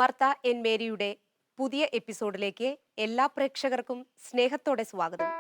Martha N മേരിയുടെ പുതിയ എപ്പിസോഡിലേക്ക് എല്ലാ പ്രേക്ഷകർക്കും സ്നേഹത്തോടെ സ്വാഗതം.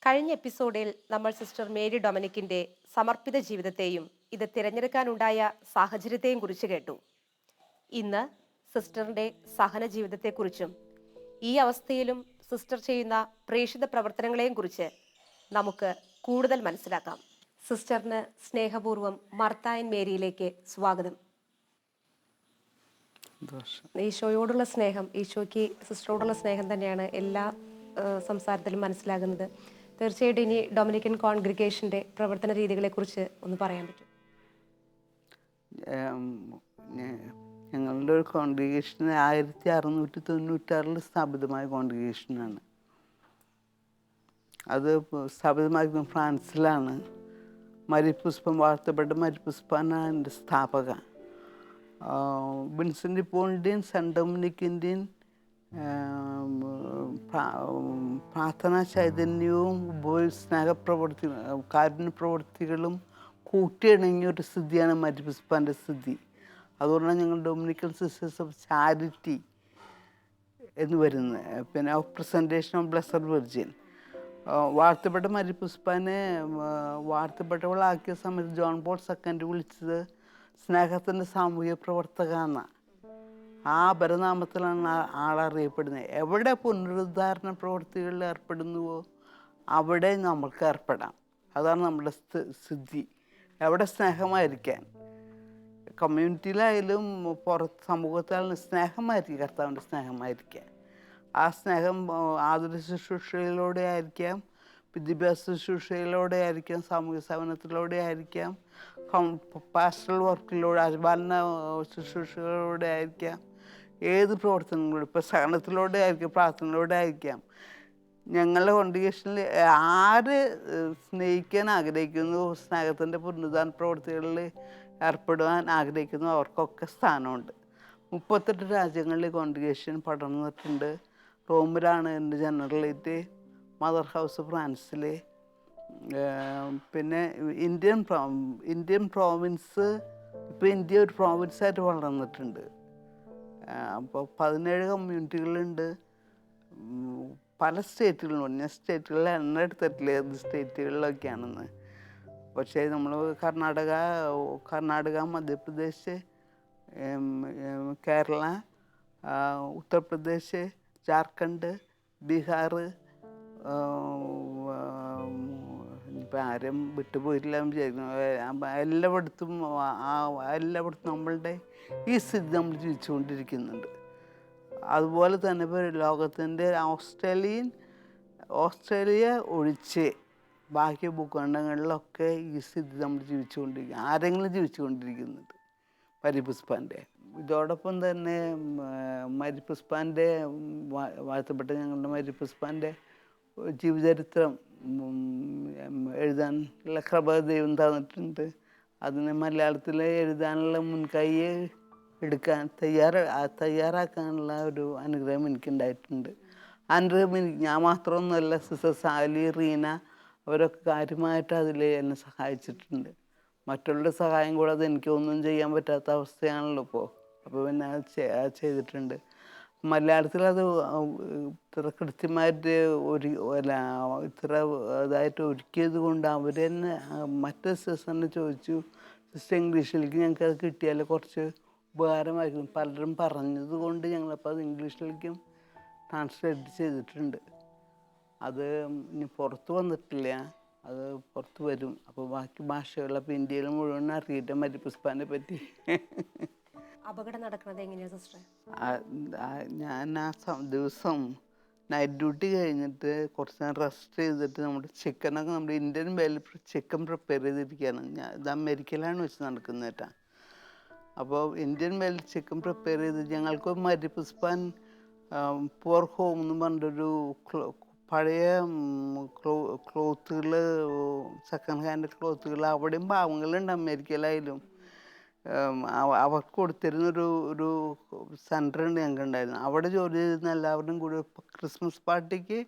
കഴിഞ്ഞ എപ്പിസോഡിൽ നമ്മൾ സിസ്റ്റർ മേരി ഡൊമിനിക്കിന്റെ സമർപ്പിത ജീവിതത്തെയും ഇത് തിരഞ്ഞെടുക്കാനുണ്ടായ സാഹചര്യത്തെയും കുറിച്ച് കേട്ടു. ഇന്ന് സിസ്റ്ററിന്റെ സഹന ജീവിതത്തെക്കുറിച്ചും ഈ അവസ്ഥയിലും സിസ്റ്റർ ചെയ്യുന്ന പ്രേക്ഷിത പ്രവർത്തനങ്ങളെയും കുറിച്ച് നമുക്ക് കൂടുതൽ മനസ്സിലാക്കാം. സിസ്റ്ററിന് സ്നേഹപൂർവ്വം മർത്ത എൻ മേരിയിലേക്ക് സ്വാഗതം. ഈശോയോടുള്ള സ്നേഹം, ഈശോയ്ക്ക് സിസ്റ്ററോടുള്ള സ്നേഹം തന്നെയാണ് എല്ലാ സംസാരത്തിലും മനസ്സിലാകുന്നത്. തീർച്ചയായിട്ടും ഇനി ഡൊമിനിക്കൻ കോൺഗ്രിഗേഷന്റെ പ്രവർത്തന രീതികളെ കുറിച്ച് ഒന്ന് പറയാൻ പറ്റും? ഞങ്ങളുടെ ഒരു കോൺഗ്രിഗേഷൻ 1696 സ്ഥാപിതമായ കോൺഗ്രിഗേഷനാണ്. അത് സ്ഥാപിതമായിരിക്കുന്നത് ഫ്രാൻസിലാണ്. മരിപ്പുഷ്പം വാഴ്ത്തപ്പെട്ട മരിപ്പുഷ്പാണ് എൻ്റെ സ്ഥാപക. വിൻസെൻ്റ് പോളിൻ്റെയും സെൻറ്റ് ഡൊമിനിക്കിൻ്റെയും പ്രാർത്ഥനാ ചൈതന്യവും സ്നേഹപ്രവർത്തി കാരുണ്യപ്രവർത്തികളും കൂട്ടിയിണങ്ങിയൊരു സ്ഥിതിയാണ് മരിപ്പുഷ്പാൻ്റെ സ്ഥിതി. അതുകൊണ്ടാണ് ഞങ്ങൾ ഡൊമിനിക്കൻ സിസ്റ്റേഴ്സ് ഓഫ് ചാരിറ്റി എന്ന് വരുന്നത്. പിന്നെ of presentation of blessed virgin. വാഴ്ത്തപ്പെട്ട മരിപ്പുഷ്പാനെ വാഴ്ത്തപ്പെട്ടവളാക്കിയ സമയത്ത് ജോൺ പോൾ സെക്കൻഡ് വിളിച്ചത് സ്നേഹത്തിൻ്റെ സാമൂഹ്യ പ്രവർത്തക എന്നാണ്. ആ പരനാമത്തിലാണ് ആളറിയപ്പെടുന്നത്. എവിടെ പുനരുദ്ധാരണ പ്രവൃത്തികളിൽ ഏർപ്പെടുന്നുവോ അവിടെ നമുക്ക് ഏർപ്പെടാം. അതാണ് നമ്മുടെ സ്ഥിതി. എവിടെ സ്നേഹമായിരിക്കാൻ, കമ്മ്യൂണിറ്റിയിലായാലും പുറത്ത് സമൂഹത്തിലായാലും സ്നേഹമായിരിക്കും, കർത്താവിൻ്റെ സ്നേഹമായിരിക്കാൻ. ആ സ്നേഹം ആതുര ശുശ്രൂഷയിലൂടെ ആയിരിക്കാം, വിദ്യാഭ്യാസ ശുശ്രൂഷയിലൂടെ ആയിരിക്കാം, സാമൂഹ്യ സേവനത്തിലൂടെ ആയിരിക്കാം, പാസ്റ്ററൽ വർക്കിലൂടെ, പരിപാലന ശുശ്രൂഷകളിലൂടെ ആയിരിക്കാം, ഏത് പ്രവർത്തനങ്ങളും, ഇപ്പോൾ സഹനത്തിലൂടെ ആയിരിക്കും, പ്രാർത്ഥനയിലൂടെ ആയിരിക്കാം. ഞങ്ങളുടെ കോൺഗ്രിഗേഷനിൽ ആര് സ്നേഹിക്കാൻ ആഗ്രഹിക്കുന്നു, സ്നേഹത്തിൻ്റെ പുനരുദ്ധാരണ പ്രവർത്തികളിൽ ഏർപ്പെടുവാൻ ആഗ്രഹിക്കുന്നു, അവർക്കൊക്കെ സ്ഥാനമുണ്ട്. 38 രാജ്യങ്ങളിൽ കോൺഗ്രിഗേഷൻ പടർന്നിട്ടുണ്ട്. റോമിലാണ് എൻ്റെ ജനറലേറ്റ്, മദർ ഹൗസ് ഫ്രാൻസിൽ. പിന്നെ ഇന്ത്യൻ പ്രോവിൻസ്, ഇപ്പോൾ ഇന്ത്യ ഒരു പ്രോവിൻസായിട്ട് വളർന്നിട്ടുണ്ട്. അപ്പോൾ 17 കമ്മ്യൂണിറ്റികളുണ്ട്. പല സ്റ്റേറ്റുകളിലും, ഞാൻ സ്റ്റേറ്റുകളിൽ എണ്ണ എടുത്തിട്ടില്ല ഏത് സ്റ്റേറ്റുകളിലൊക്കെയാണെന്ന്. പക്ഷേ നമ്മൾ കർണാടക, മധ്യപ്രദേശ്, കേരള, ഉത്തർപ്രദേശ്, ജാർഖണ്ഡ്, ബീഹാർ, ഇപ്പം ആരും വിട്ടുപോയിട്ടില്ല വിചാരിക്കുന്നു. എല്ലായിടത്തും നമ്മളുടെ ഈ സ്ഥിതി നമ്മൾ ജീവിച്ചുകൊണ്ടിരിക്കുന്നുണ്ട്. അതുപോലെ തന്നെ ഇപ്പോൾ ലോകത്തിൻ്റെ ഓസ്ട്രേലിയ ഒഴിച്ച് ബാക്കി ഭൂഖണ്ഡങ്ങളിലൊക്കെ ഈ സ്ഥിതി നമ്മൾ ആരെങ്കിലും ജീവിച്ചുകൊണ്ടിരിക്കുന്നുണ്ട് മരിപ്പുഷ്പാൻ്റെ. ഇതോടൊപ്പം തന്നെ മരിപ്പുഷ്പാൻ്റെ വാഴ്ത്തപ്പെട്ട ഞങ്ങളുടെ മരിപ്പുഷ്പാൻ്റെ ജീവചരിത്രം എഴുതാനുള്ള കൃപ ദൈവം തന്നിട്ടുണ്ട്. അതിന് മലയാളത്തിൽ എഴുതാനുള്ള മുൻകൈ എടുക്കാൻ തയ്യാറാക്കാനുള്ള ഒരു അനുഗ്രഹം എനിക്കുണ്ടായിട്ടുണ്ട്. അനുഗ്രഹം ഞാൻ മാത്രമൊന്നുമല്ല, സിസ്റ്റർ സാലി, റീന, അവരൊക്കെ കാര്യമായിട്ട് അതിൽ എന്നെ സഹായിച്ചിട്ടുണ്ട്. മറ്റുള്ള സഹായം കൂടാതെ എനിക്കൊന്നും ചെയ്യാൻ പറ്റാത്ത അവസ്ഥയാണല്ലോ ഇപ്പോൾ. അപ്പോൾ പിന്നെ അത് ചെയ്തിട്ടുണ്ട്. മലയാളത്തിൽ അത് ഇത്ര കൃത്യമായിട്ട് ഒരു അല്ല ഇത്ര ഇതായിട്ട് ഒരുക്കിയത് കൊണ്ട് അവർ തന്നെ മറ്റേ സിസ്റ്ററിനെ ചോദിച്ചു, സിസ്റ്റർ ഇംഗ്ലീഷിലേക്ക് ഞങ്ങൾക്ക് അത് കിട്ടിയാൽ കുറച്ച് ഉപകാരമായിരിക്കും. പലരും പറഞ്ഞത് കൊണ്ട് ഞങ്ങളപ്പോൾ അത് ഇംഗ്ലീഷിലേക്കും ട്രാൻസ്ലേറ്റ് ചെയ്തിട്ടുണ്ട്. അത് ഇനി പുറത്ത് വന്നിട്ടില്ല, അത് പുറത്ത് വരും. അപ്പോൾ ബാക്കി ഭാഷകൾ അപ്പോൾ ഇന്ത്യയിൽ മുഴുവൻ അറിയില്ല മരിപ്പുഷ്പാനെ പറ്റി. അപകടം നടക്കുന്നത് എങ്ങനെയാണ് സിസ്റ്റർ? ഞാൻ ദിവസം നൈറ്റ് ഡ്യൂട്ടി കഴിഞ്ഞിട്ട് കുറച്ച് നേരം റെസ്റ്റ് ചെയ്തിട്ട് നമ്മുടെ ചിക്കനൊക്കെ നമ്മുടെ ഇന്ത്യൻ വേല ചിക്കൻ പ്രിപ്പയർ ചെയ്തിരിക്കുകയാണ്. ഇത് അമേരിക്കയിലാണ് വെച്ച് നടക്കുന്നത് കേട്ടോ. അപ്പോൾ ഇന്ത്യൻ വേല ചിക്കൻ പ്രിപ്പയർ ചെയ്ത് ഞങ്ങൾക്ക് മരിപ്പുഷ്പാൻ പോർ ഹോം എന്ന് പറഞ്ഞൊരു പഴയ ക്ലോത്തുകൾ, സെക്കൻഡ് ഹാൻഡ് ക്ലോത്തുകൾ അവിടെയും പാവങ്ങളുണ്ട് അമേരിക്കയിലായാലും. അവർക്ക് കൊടുത്തിരുന്നൊരു സെൻറ്ററുണ്ട് ഞങ്ങൾക്കുണ്ടായിരുന്നു. അവിടെ ജോലി ചെയ്തിരുന്ന എല്ലാവരും കൂടി ക്രിസ്മസ് പാർട്ടിക്ക്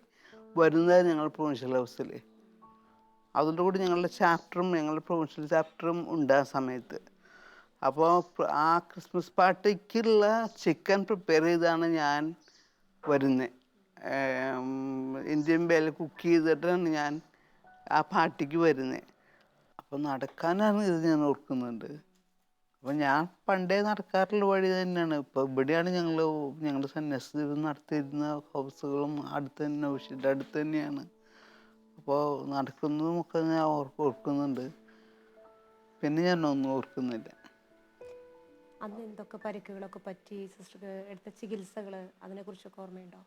വരുന്നത് ഞങ്ങൾ പ്രൊവിൻഷ്യൽ ഹൗസിൽ. അതിൻ്റെ കൂടി ഞങ്ങളുടെ പ്രൊവിൻഷ്യൽ ചാപ്റ്ററും ഉണ്ട് ആ സമയത്ത്. അപ്പോൾ ആ ക്രിസ്മസ് പാർട്ടിക്കുള്ള ചിക്കൻ പ്രിപ്പയർ ചെയ്താണ് ഞാൻ വരുന്നത്. ഇന്ത്യൻ വേല കുക്ക് ചെയ്തിട്ടാണ് ഞാൻ ആ പാർട്ടിക്ക് വരുന്നത്. അപ്പോൾ നടക്കാനാണ് ഇത് ഞാൻ ഓർക്കുന്നുണ്ട്. അപ്പോൾ ഞാൻ പണ്ടേ നടക്കാറുള്ള വഴി തന്നെയാണ്. ഇപ്പോൾ ഇവിടെയാണ് ഞങ്ങളുടെ സന്യാസി നടത്തിയിരുന്ന ഹൗസുകളും അടുത്ത് തന്നെ, വീട്ടിൻ്റെ അടുത്ത് തന്നെയാണ്. അപ്പോൾ നടക്കുന്നതുമൊക്കെ ഞാൻ ഓർക്കുന്നുണ്ട്. പിന്നെ ഞാനൊന്നും ഓർക്കുന്നില്ല. അന്ന് എന്തൊക്കെ പരിക്കുകളൊക്കെ പറ്റി, സിസ്റ്റർക്ക് എടുത്ത ചികിത്സകൾ, അതിനെക്കുറിച്ചൊക്കെ ഓർമ്മയുണ്ടോ?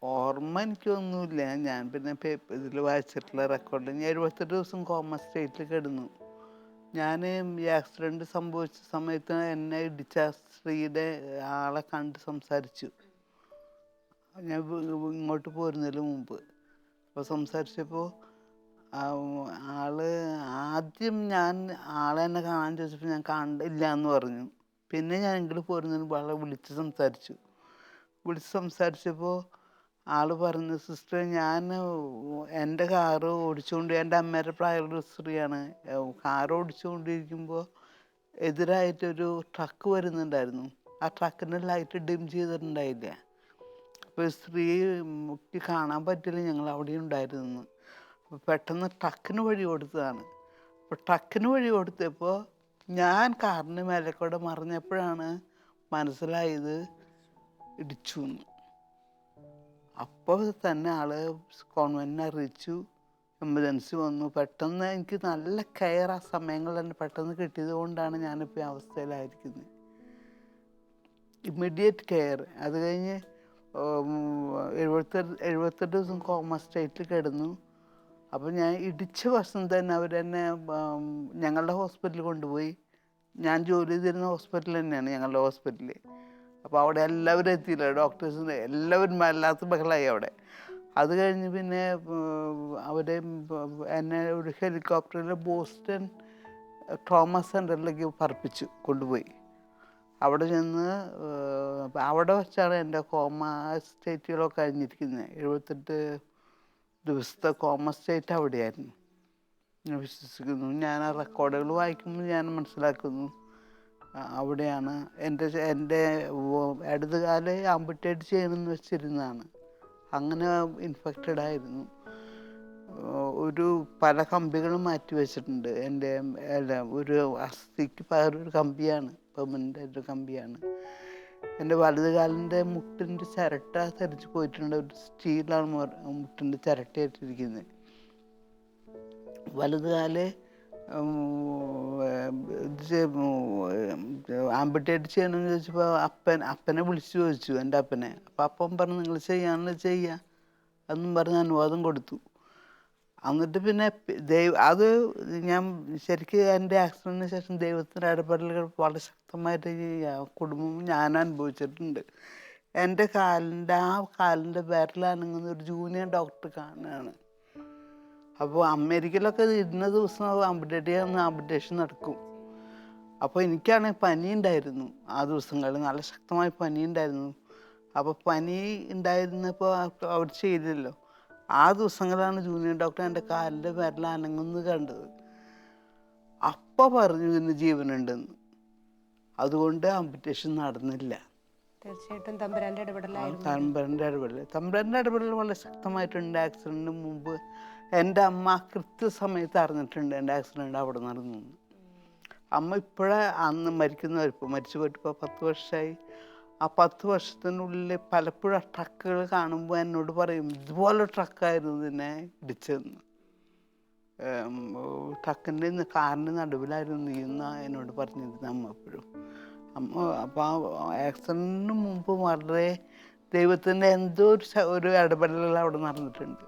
ഓർമ്മ എനിക്കൊന്നുമില്ല. ഞാൻ പിന്നെ ഇതിൽ വായിച്ചിട്ടുള്ള റെക്കോർഡ്, ഞാൻ 78 ദിവസം കോമ സ്റ്റേറ്റിൽ കിടന്നു. ഞാൻ ഈ ആക്സിഡൻറ്റ് സംഭവിച്ച സമയത്ത് എന്നെ ഇടിച്ച സ്ത്രീയുടെ ആളെ കണ്ട് സംസാരിച്ചു. ഞാൻ ഇങ്ങോട്ട് പോരുന്നതിന് മുമ്പ്. അപ്പോൾ സംസാരിച്ചപ്പോൾ ആദ്യം ഞാൻ ആളെന്നെ കാണാൻ ചോദിച്ചപ്പോൾ ഞാൻ കണ്ടില്ല എന്ന് പറഞ്ഞു. പിന്നെ ഞാൻ ഇങ്ങോട്ട് പോരുന്നതിന് വളരെ വിളിച്ച് സംസാരിച്ചപ്പോൾ ആൾ പറഞ്ഞു, സിസ്റ്റർ ഞാൻ എൻ്റെ കാറ് ഓടിച്ചുകൊണ്ട്, എൻ്റെ അമ്മയുടെ പ്രായമുള്ള സ്ത്രീയാണ്, കാറ് ഓടിച്ചുകൊണ്ടിരിക്കുമ്പോൾ എതിരായിട്ടൊരു ട്രക്ക് വരുന്നുണ്ടായിരുന്നു. ആ ട്രക്കിൻ്റെ ലൈറ്റ് ഡിം ചെയ്തിട്ടുണ്ടായില്ല. അപ്പോൾ സ്ത്രീക്ക് കാണാൻ പറ്റില്ല ഞങ്ങൾ അവിടെ ഉണ്ടായിരുന്നു. അപ്പോൾ പെട്ടെന്ന് ട്രക്കിന് വഴി കൊടുത്തതാണ്. അപ്പോൾ ട്രക്കിന് വഴി കൊടുത്തപ്പോൾ ഞാൻ കാറിന് മേലെ കൂടെ മറിഞ്ഞപ്പോഴാണ് മനസ്സിലായത് ഇടിച്ചു എന്ന്. അപ്പോൾ തന്നെ ആള് കോൺവെൻറ്റിനെ അറിയിച്ചു, എമർജൻസി വന്നു. പെട്ടെന്ന് എനിക്ക് നല്ല കെയർ ആ സമയങ്ങളിൽ തന്നെ പെട്ടെന്ന് കിട്ടിയത് കൊണ്ടാണ് ഞാനിപ്പോൾ ഈ അവസ്ഥയിലായിരിക്കുന്നത്. Immediate care. അത് കഴിഞ്ഞ് 78 ദിവസം കോമ സ്റ്റേറ്റിൽ കിടന്നു. അപ്പോൾ ഞാൻ ഇടിച്ച വർഷം തന്നെ അവരെന്നെ ഞങ്ങളുടെ ഹോസ്പിറ്റലിൽ കൊണ്ടുപോയി. ഞാൻ ജോലി ചെയ്തിരുന്ന ഹോസ്പിറ്റൽ തന്നെയാണ് ഞങ്ങളുടെ ഹോസ്പിറ്റൽ. അപ്പോൾ അവിടെ എല്ലാവരും എത്തിയില്ല, ഡോക്ടേഴ്സിന് എല്ലാവരും വല്ലാത്ത ബഹളമായി അവിടെ. അത് കഴിഞ്ഞ് പിന്നെ എന്നെ ഒരു ഹെലികോപ്റ്ററിൽ ബോസ്റ്റൺ ട്രോമ സെൻറ്ററിലേക്ക് കൊണ്ടുപോയി. അവിടെ ചെന്ന് അവിടെ വെച്ചാണ് എൻ്റെ കോമ സ്റ്റേറ്റുകളൊക്കെ കഴിഞ്ഞിരിക്കുന്നത്. 78 ദിവസത്തെ കോമ സ്റ്റേറ്റ് അവിടെയായിരുന്നു. ഞാൻ വിശ്വസിക്കുന്നു, ഞാൻ ആ റെക്കോർഡുകൾ വായിക്കുമ്പോൾ ഞാൻ മനസ്സിലാക്കുന്നു അവിടെയാണ്. എൻ്റെ ഇടതുകാല് ആംപുട്ടേറ്റ് ചെയ്യണമെന്ന് വെച്ചിരുന്നതാണ്. അങ്ങനെ ഇൻഫെക്റ്റഡ് ആയിരുന്നു. പല കമ്പികളും മാറ്റി വെച്ചിട്ടുണ്ട്. എൻ്റെ ഒരു അസ്ഥിക്ക് പകരം ഒരു കമ്പിയാണ്, പെർമനൻ്റ് ആയിട്ടൊരു കമ്പിയാണ്. എൻ്റെ വലതുകാലിൻ്റെ മുട്ടിൻ്റെ ചിരട്ട തെറിച്ച് പോയിട്ടുണ്ട്. ഒരു സ്റ്റീലാണ് മുട്ടിൻ്റെ ചിരട്ടയായിട്ടിരിക്കുന്നത്. വലതുകാല് ആംപുട്ടേറ്റ് ചെയ്യണമെന്ന് ചോദിച്ചപ്പോൾ അപ്പനെ വിളിച്ചു ചോദിച്ചു, എൻ്റെ അപ്പനെ. അപ്പം അപ്പം പറഞ്ഞു, നിങ്ങൾ ചെയ്യാനുള്ളത് ചെയ്യുക എന്നും പറഞ്ഞ് അനുവാദം കൊടുത്തു. എന്നിട്ട് പിന്നെ അത് ഞാൻ ശരിക്കും എൻ്റെ ആക്സിഡൻറ്റിന് ശേഷം ദൈവത്തിൻ്റെ ഇടപെടലുകൾ വളരെ ശക്തമായിട്ട് കുടുംബം ഞാൻ അനുഭവിച്ചിട്ടുണ്ട്. എൻ്റെ കാലിൻ്റെ വിരലനങ്ങുന്ന ഒരു ജൂനിയർ ഡോക്ടർ കാണുകയാണ്. അപ്പോൾ അമേരിക്കയിലൊക്കെ ഇന്ന ദിവസം ആംപുട്ടേഷൻ നടക്കും. അപ്പോൾ എനിക്കാണെങ്കിൽ പനി ഉണ്ടായിരുന്നു. ആ ദിവസങ്ങളിൽ നല്ല ശക്തമായ പനി ഉണ്ടായിരുന്നു. അപ്പോൾ പനി ഉണ്ടായിരുന്നപ്പോൾ അവർ ചെയ്തില്ലല്ലോ. ആ ദിവസങ്ങളാണ് ജൂനിയർ ഡോക്ടർ എൻ്റെ കാലിൻ്റെ വിരൽ അനങ്ങുന്നത് കണ്ടത്. അപ്പോൾ പറഞ്ഞു ഇതിന് ജീവനുണ്ടെന്ന്. അതുകൊണ്ട് ആംപുട്ടേഷൻ നടന്നില്ല. തീർച്ചയായിട്ടും തമ്പുരാന്റെ ഇടപെടലായിരുന്നു. തമ്പുരാൻ്റെ ഇടപെടൽ വളരെ ശക്തമായിട്ടുണ്ട്. ആക്സിഡൻറ്റിന് മുമ്പ് എൻ്റെ അമ്മ കൃത്യസമയത്ത് അറിഞ്ഞിട്ടുണ്ട് എൻ്റെ ആക്സിഡൻറ്റ് അവിടെ നടന്നു. അമ്മ ഇപ്പോഴേ അന്ന് മരിച്ചു പോയിട്ട് ഇപ്പോൾ 10 വർഷമായി. ആ 10 വർഷത്തിനുള്ളിൽ പലപ്പോഴും ആ ട്രക്കുകൾ കാണുമ്പോൾ എന്നോട് പറയും, ഇതുപോലെ ട്രക്കായിരുന്നു നിന്നെ ഇടിച്ചതെന്ന്. ട്രക്കിൻ്റെ കാറിൻ്റെ നടുവിലായിരുന്നു നീ എന്ന് എന്നോട് പറഞ്ഞിരുന്നു അമ്മ എപ്പോഴും. അപ്പോൾ ആ ആക്സിഡൻറ്റിന് മുമ്പ് വളരെ ദൈവത്തിൻ്റെ എന്തോ ഒരു ഇടപെടലുകൾ അവിടെ നടന്നിട്ടുണ്ട്.